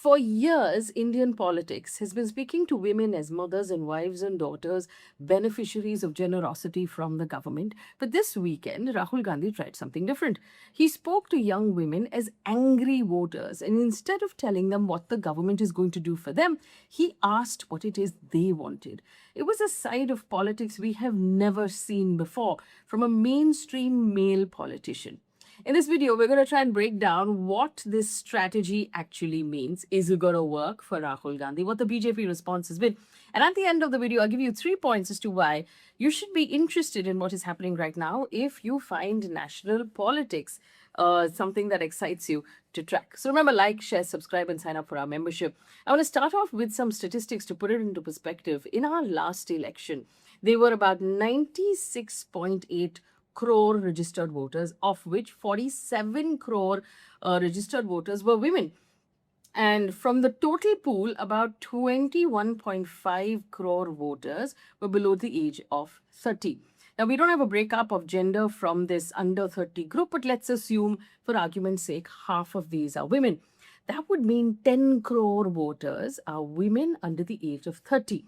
For years, Indian politics has been speaking to women as mothers and wives and daughters, beneficiaries of generosity from the government. But this weekend, Rahul Gandhi tried something different. He spoke to young women as angry voters, and instead of telling them what the government is going to do for them, he asked what it is they wanted. It was a side of politics we have never seen before from a mainstream male politician. In this video, we're going to try and break down what this strategy actually means. Is it going to work for Rahul Gandhi? What the BJP response has been. And at the end of the video, I'll give you 3 points as to why you should be interested in what is happening right now if you find national politics something that excites you to track. So remember, like, share, subscribe, and sign up for our membership. I want to start off with some statistics to put it into perspective. In our last election, there were about 96.8 crore registered voters, of which 47 crore registered voters were women. And from the total pool, about 21.5 crore voters were below the age of 30. Now, we don't have a breakup of gender from this under 30 group, but let's assume, for argument's sake, half of these are women. That would mean 10 crore voters are women under the age of 30.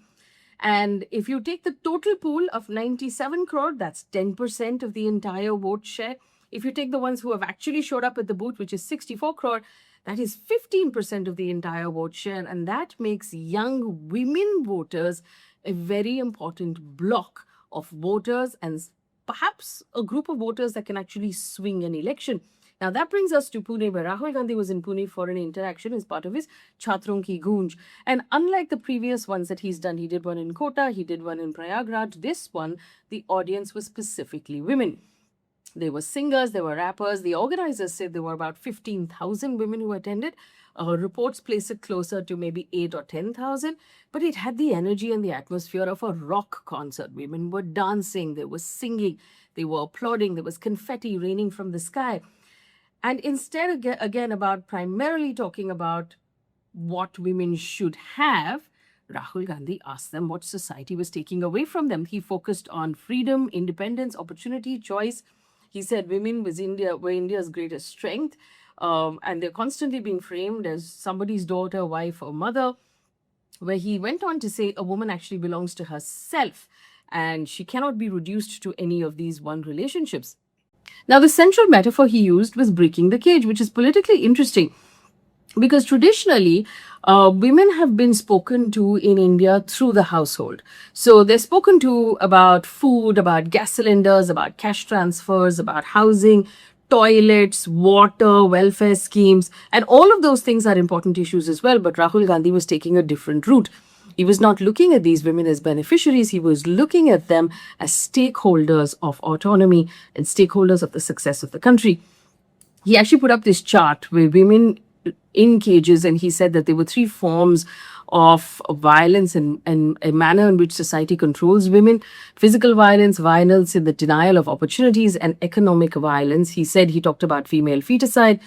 And if you take the total pool of 97 crore, that's 10% of the entire vote share. If you take the ones who have actually showed up at the booth, which is 64 crore, that is 15% of the entire vote share. And that makes young women voters a very important block of voters and perhaps a group of voters that can actually swing an election. Now, that brings us to Pune, where Rahul Gandhi was in Pune for an interaction as part of his Chhatron Ki Goonj. And unlike the previous ones that he's done, he did one in Kota, he did one in Prayagraj. This one, the audience was specifically women. There were singers, there were rappers. The organizers said there were about 15,000 women who attended. Reports place it closer to maybe 8 or 10,000. But it had the energy and the atmosphere of a rock concert. Women were dancing, they were singing, they were applauding, there was confetti raining from the sky. And instead, again, about primarily talking about what women should have, Rahul Gandhi asked them what society was taking away from them. He focused on freedom, independence, opportunity, choice. He said women were India's greatest strength, and they're constantly being framed as somebody's daughter, wife, or mother, where he went on to say a woman actually belongs to herself, and she cannot be reduced to any of these one relationships. Now, the central metaphor he used was breaking the cage, which is politically interesting because traditionally, women have been spoken to in India through the household. So they're spoken to about food, about gas cylinders, about cash transfers, about housing, toilets, water, welfare schemes, and all of those things are important issues as well. But Rahul Gandhi was taking a different route. He was not looking at these women as beneficiaries. He was looking at them as stakeholders of autonomy and stakeholders of the success of the country. He actually put up this chart with women in cages, and he said that there were 3 forms of violence and a manner in which society controls women: physical violence, violence in the denial of opportunities, and economic violence. He talked about female feticide,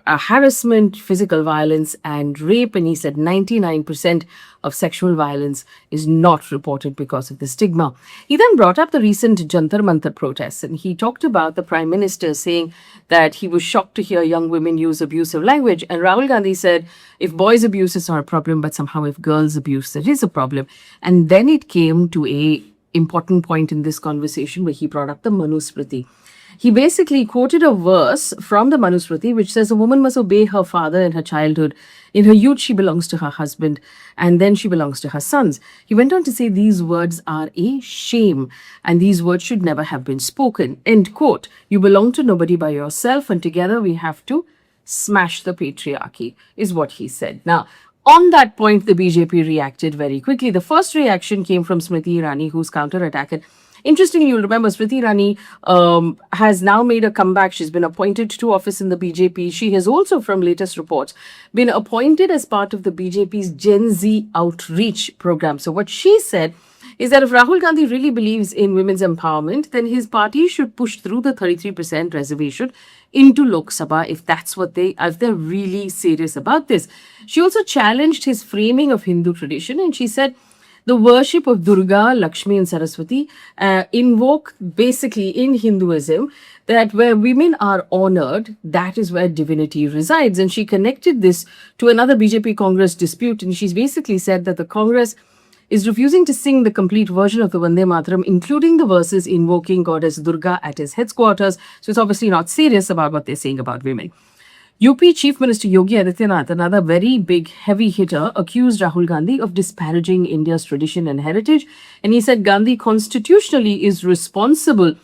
harassment, physical violence, and rape. And he said 99% of sexual violence is not reported because of the stigma. He then brought up the recent Jantar Mantar protests, and he talked about the Prime Minister saying that he was shocked to hear young women use abusive language. And Rahul Gandhi said, if boys abuse, it's not a problem, but somehow if girls abuse, it is a problem. And then it came to a important point in this conversation where he brought up the Manusmriti. He basically quoted a verse from the Manusmriti which says a woman must obey her father in her childhood. In her youth, she belongs to her husband, and then she belongs to her sons. He went on to say these words are a shame, and these words should never have been spoken. End quote. You belong to nobody by yourself, and together we have to smash the patriarchy, is what he said. Now, on that point, the BJP reacted very quickly. The first reaction came from Smriti Irani, who's counterattacked. Interestingly, you'll remember Smriti Irani has now made a comeback. She's been appointed to office in the BJP. She has also, from latest reports, been appointed as part of the BJP's Gen Z outreach program. So what she said is that if Rahul Gandhi really believes in women's empowerment, then his party should push through the 33% reservation into Lok Sabha if they're really serious about this. She also challenged his framing of Hindu tradition, and she said the worship of Durga, Lakshmi and Saraswati invoke basically in Hinduism that where women are honored, that is where divinity resides. And she connected this to another BJP Congress dispute. And she's basically said that the Congress is refusing to sing the complete version of the Vande Mataram, including the verses invoking goddess Durga at his headquarters. So it's obviously not serious about what they're saying about women. UP Chief Minister Yogi Adityanath, another very big heavy hitter, accused Rahul Gandhi of disparaging India's tradition and heritage. And he said Gandhi constitutionally is responsible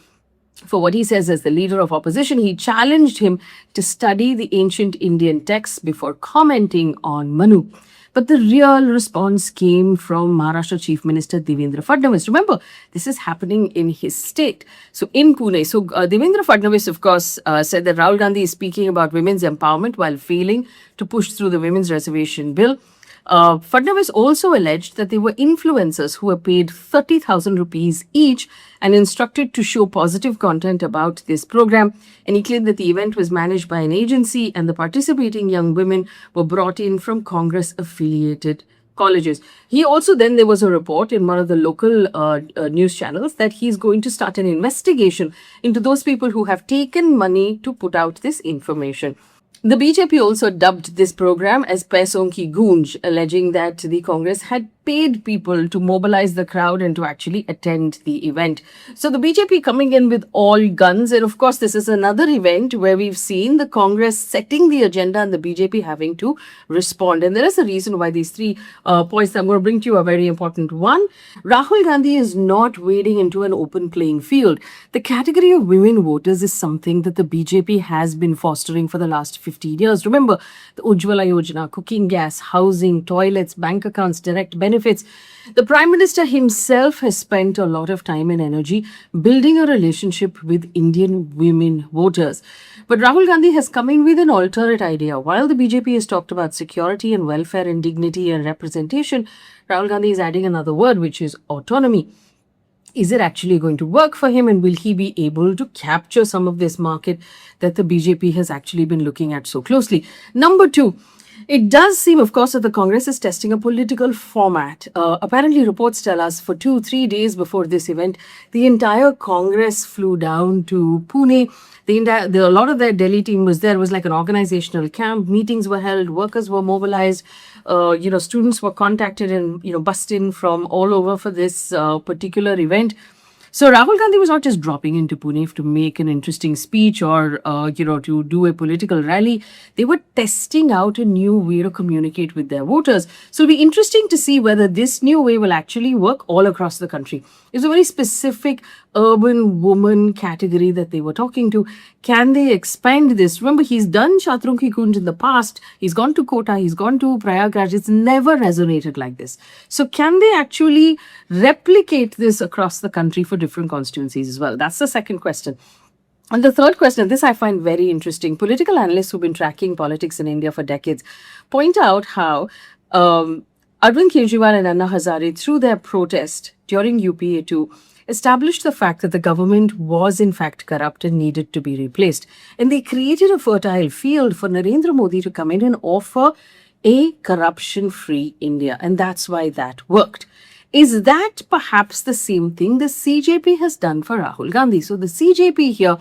for what he says as the leader of opposition. He challenged him to study the ancient Indian texts before commenting on Manu. But the real response came from Maharashtra Chief Minister Devendra Fadnavis. Remember, this is happening in his state. So in Pune, Devendra Fadnavis, of course, said that Rahul Gandhi is speaking about women's empowerment while failing to push through the women's reservation bill. Fadnavis also alleged that they were influencers who were paid 30,000 rupees each and instructed to show positive content about this program. And he claimed that the event was managed by an agency and the participating young women were brought in from Congress-affiliated colleges. He also then, there was a report in one of the local news channels that he's going to start an investigation into those people who have taken money to put out this information. The BJP also dubbed this program as Chhatron Ki Goonj, alleging that the Congress had paid people to mobilize the crowd and to actually attend the event. So the BJP coming in with all guns. And of course, this is another event where we've seen the Congress setting the agenda and the BJP having to respond. And there is a reason why these three points that I'm going to bring to you are very important. One, Rahul Gandhi is not wading into an open playing field. The category of women voters is something that the BJP has been fostering for the last 15 years. Remember, the Ujjwala Yojana, cooking gas, housing, toilets, bank accounts, direct benefits. The Prime Minister himself has spent a lot of time and energy building a relationship with Indian women voters. But Rahul Gandhi has come in with an alternate idea. While the BJP has talked about security and welfare and dignity and representation, Rahul Gandhi is adding another word, which is autonomy. Is it actually going to work for him, and will he be able to capture some of this market that the BJP has actually been looking at so closely? Number two, it does seem, of course, that the Congress is testing a political format. Apparently, reports tell us for 2-3 days before this event, the entire Congress flew down to Pune. A lot of their Delhi team was there. It was like an organizational camp. Meetings were held. Workers were mobilized. Students were contacted and, bussed in from all over for this particular event. So Rahul Gandhi was not just dropping into Pune to make an interesting speech or, to do a political rally. They were testing out a new way to communicate with their voters. So it'll be interesting to see whether this new way will actually work all across the country. It's a very specific urban woman category that they were talking to. Can they expand this? Remember, he's done Chhatron Ki Goonj in the past. He's gone to Kota. He's gone to Prayagraj. It's never resonated like this. So can they actually replicate this across the country for different constituencies as well? That's the second question. And the third question, this I find very interesting. Political analysts who've been tracking politics in India for decades point out how Arvind Kejriwal and Anna Hazare, through their protest during UPA2, established the fact that the government was in fact corrupt and needed to be replaced. And they created a fertile field for Narendra Modi to come in and offer a corruption-free India. And that's why that worked. Is that perhaps the same thing the CJP has done for Rahul Gandhi? So the CJP here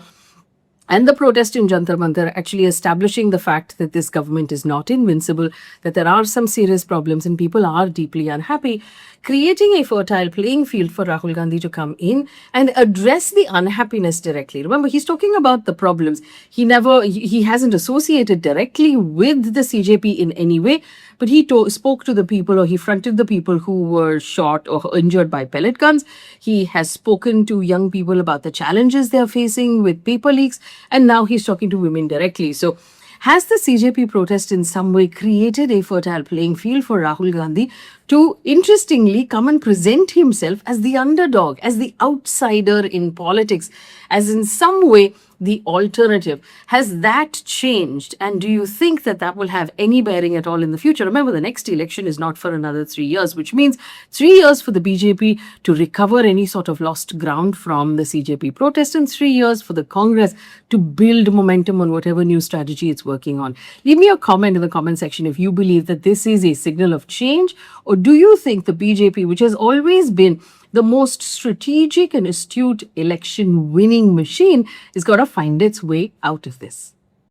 and the protest in Jantar Mantar actually establishing the fact that this government is not invincible, that there are some serious problems and people are deeply unhappy, creating a fertile playing field for Rahul Gandhi to come in and address the unhappiness directly. Remember, he's talking about the problems. He hasn't associated directly with the CJP in any way, but he spoke to the people, or he fronted the people who were shot or injured by pellet guns. He has spoken to young people about the challenges they are facing with paper leaks, and now he's talking to women directly. So has the CJP protest in some way created a fertile playing field for Rahul Gandhi to, interestingly, come and present himself as the underdog, as the outsider in politics, as in some way the alternative? Has that changed? And do you think that that will have any bearing at all in the future? Remember, the next election is not for another 3 years, which means 3 years for the BJP to recover any sort of lost ground from the CJP protest, and 3 years for the Congress to build momentum on whatever new strategy it's working on. Leave me a comment in the comment section if you believe that this is a signal of change, or do you think the BJP, which has always been The most strategic and astute election winning machine is got to find its way out of this.